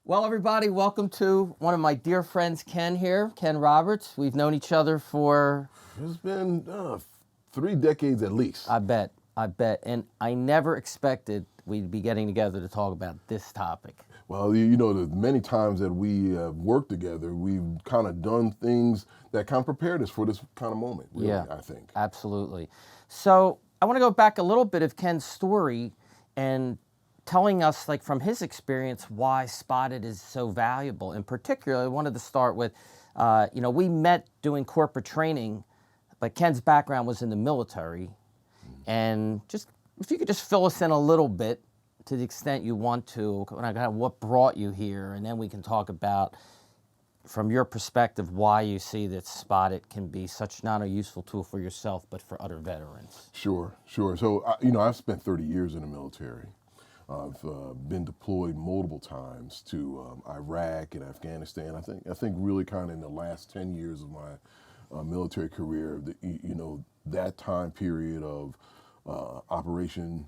Well, everybody, welcome to one of my dear friends, Ken here, Ken Roberts. We've known each other for, It's been 3 decades at least. I bet. And I never expected we'd be getting together to talk about this topic. Well, the many times that we have worked together, we've kind of done things that kind of prepared us for this kind of moment, really, Yeah, I think. absolutely. So I want to go back a little bit of Ken's story and telling us, like, from his experience, why Spotted is so valuable. In particular, I wanted to start with, we met doing corporate training, but Ken's background was in the military. And just, if you could just fill us in a little bit to the extent you want to, kind of what brought you here, and then we can talk about, from your perspective, why you see that Spotted can be such not a useful tool for yourself, but for other veterans. Sure. So, I've spent 30 years in the military. I've been deployed multiple times to Iraq and Afghanistan. I think really kind of in the last 10 years of my military career, that time period of Operation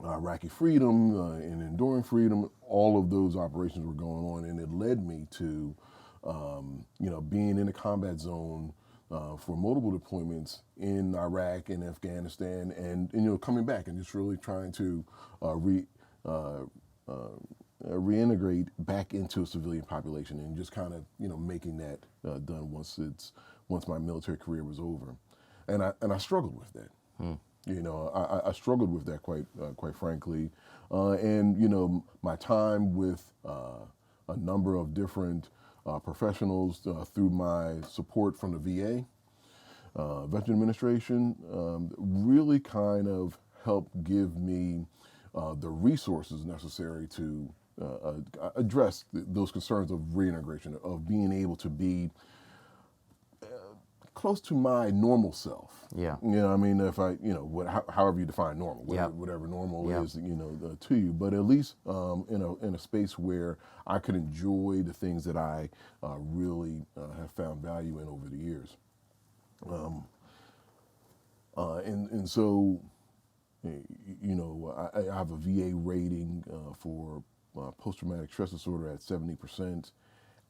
Iraqi Freedom and Enduring Freedom, all of those operations were going on, and it led me to, being in a combat zone for multiple deployments in Iraq and Afghanistan, and coming back and just really trying to reintegrate back into a civilian population, and just kind of making that done once my military career was over, and I struggled with that. I struggled with that quite frankly, and my time with a number of different professionals through my support from the VA, Veteran Administration, really kind of helped give me the resources necessary to address those concerns of reintegration, of being able to be close to my normal self. Yeah. If I, however you define normal, whatever normal is, to you, but at least in a space where I could enjoy the things that I really have found value in over the years. And so, I have a VA rating for post-traumatic stress disorder at 70%.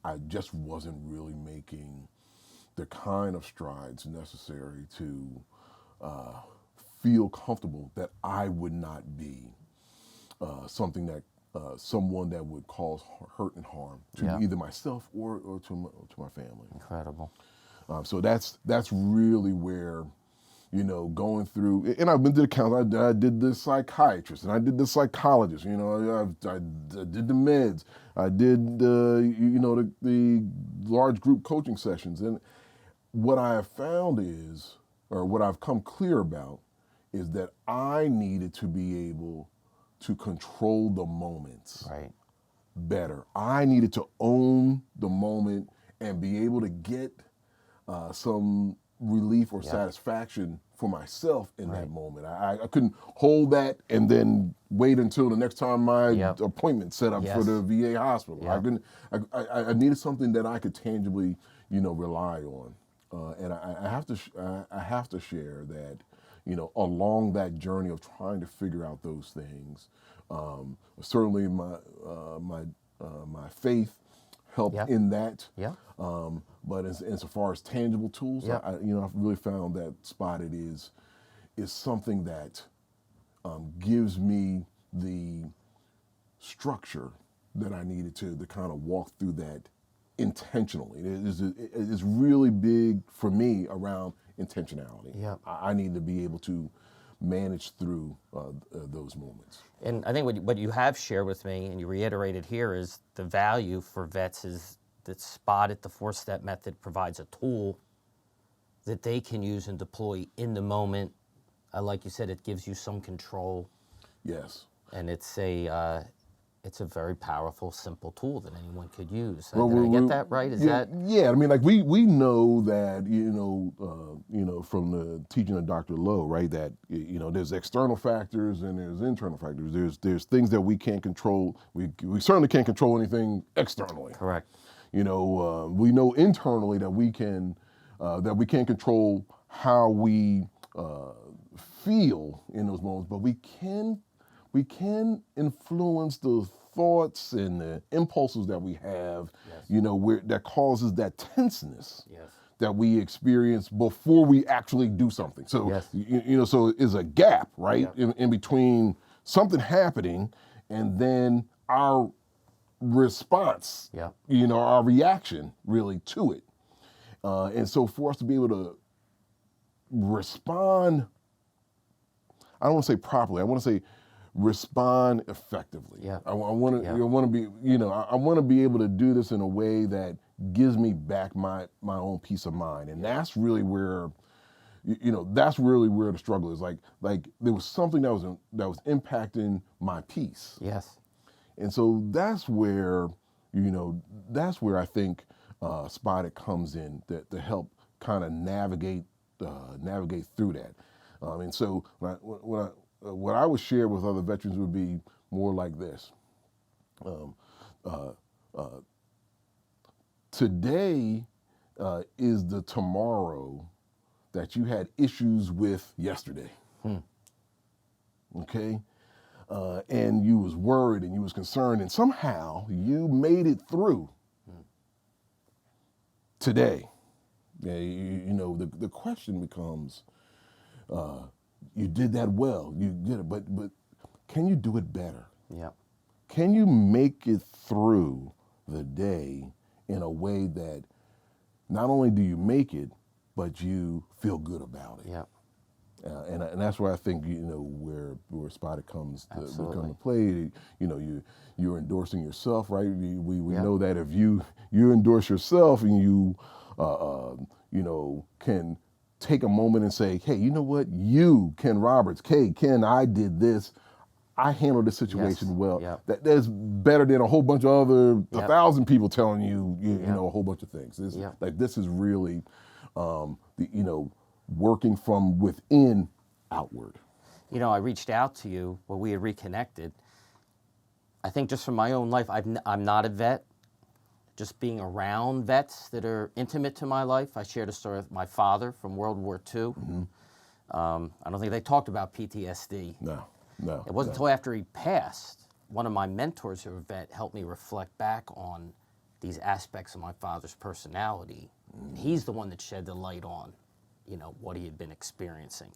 I just wasn't really making the kind of strides necessary to feel comfortable that I would not be someone that would cause hurt and harm to either myself or to my family. Incredible. So that's really where, going through, and I've been to the counselor, I did the psychiatrist, and I did the psychologist, I did the meds, I did the large group coaching sessions, and what I have found is, or what I've come clear about, is that I needed to be able to control the moments better. I needed to own the moment and be able to get some relief or satisfaction for myself in that moment. I couldn't hold that and then wait until the next time my appointment set up for the VA hospital. I needed something that I could tangibly, rely on. And I have to share that, along that journey of trying to figure out those things, certainly my faith helped in that. But insofar as tangible tools, I've really found that Spotted is something that gives me the structure that I needed to kind of walk through that intentionally. It is really big for me around intentionality. I need to be able to manage through those moments. And I think what you have shared with me, and you reiterated here, is the value for vets is that Spotted, the 4-step method, provides a tool that they can use and deploy in the moment. Like you said, it gives you some control. Yes. And it's a very powerful, simple tool that anyone could use. Did I get that right? Yeah. We know that, from the teaching of Dr. Lowe, right, that, there's external factors and there's internal factors. There's things that we can't control. We certainly can't control anything externally. Correct. We know internally that we can control how we feel in those moments, but we can influence the thoughts and the impulses that we have, Yes. that causes that tenseness Yes. that we experience before we actually do something. So, Yes. so it's a gap, right, Yeah. in between something happening and then our response, Yeah. our reaction really to it. And so for us to be able to respond, I don't want to say properly, I want to say respond effectively. Yeah. I want to, Yeah. want to be, I want to be able to do this in a way that gives me back my own peace of mind. And that's really where, that's really where the struggle is. Like there was something that was impacting my peace. Yes. And so that's where, I think Spotted comes in to help kind of navigate through that. And so what I would share with other veterans would be more like this. Today is the tomorrow that you had issues with yesterday. Okay? And you was worried and you was concerned, and somehow you made it through today. Yeah, the question becomes, you did that well, you did it, but can you do it better? Yeah. Can you make it through the day in a way that not only do you make it, but you feel good about it? Yeah. And that's where I think where Spotted comes to Absolutely. play. You're endorsing yourself, right? We know that if you endorse yourself and you can take a moment and say, hey, you know what, you, Kenn Roberts, hey, Kenn, I did this. I handled this situation Yes. well. Yep. That's better than a whole bunch of other 1,000 people telling you, Yep. a whole bunch of things. Yep. This is really, working from within outward. I reached out to you when we had reconnected. I think just from my own life, I'm not a vet. Just being around vets that are intimate to my life. I shared a story with my father from World War II. Mm-hmm. I don't think they talked about PTSD. No. It wasn't until after he passed, one of my mentors who was a vet helped me reflect back on these aspects of my father's personality. And he's the one that shed the light on, what he had been experiencing.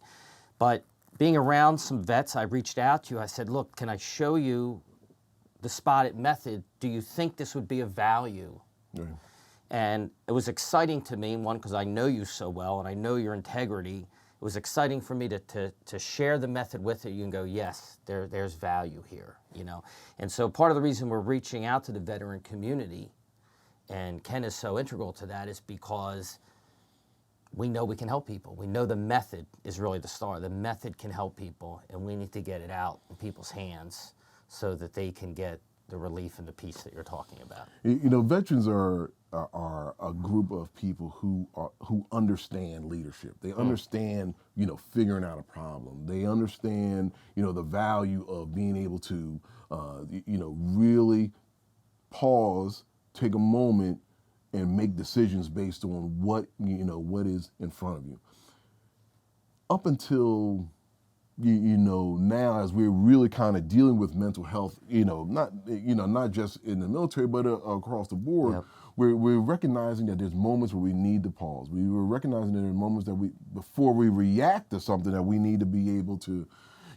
But being around some vets, I reached out to you. I said, look, can I show you the Spotted method? Do you think this would be of value? Right. And it was exciting to me, one, because I know you so well and I know your integrity. It was exciting for me to share the method with you and go, yes, there's value here, And so part of the reason we're reaching out to the veteran community, and Kenn is so integral to that, is because we know we can help people. We know the method is really the star. The method can help people, and we need to get it out in people's hands so that they can get the relief and the peace that you're talking about. Veterans are a group of people who understand leadership. They understand, figuring out a problem. They understand, the value of being able to, really pause, take a moment, and make decisions based on what is in front of you. Up until now, as we're really kind of dealing with mental health, not just in the military, but across the board, Yep. we're recognizing that there's moments where we need to pause. We were recognizing that there are moments that before we react to something, that we need to be able to,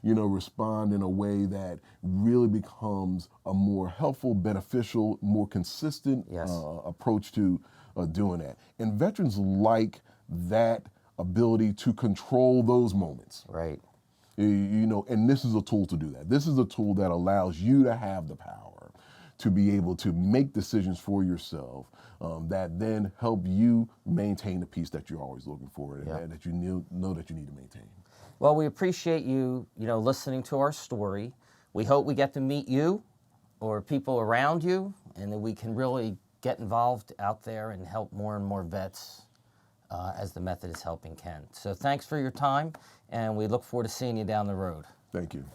respond in a way that really becomes a more helpful, beneficial, more consistent Yes. Approach to doing that. And veterans like that ability to control those moments. Right. And this is a tool to do that. This is a tool that allows you to have the power to be able to make decisions for yourself that then help you maintain the peace that you're always looking for and Yeah. that you know that you need to maintain. Well, we appreciate you, listening to our story. We hope we get to meet you or people around you, and that we can really get involved out there and help more and more vets as the method is helping Kenn. So thanks for your time, and we look forward to seeing you down the road. Thank you.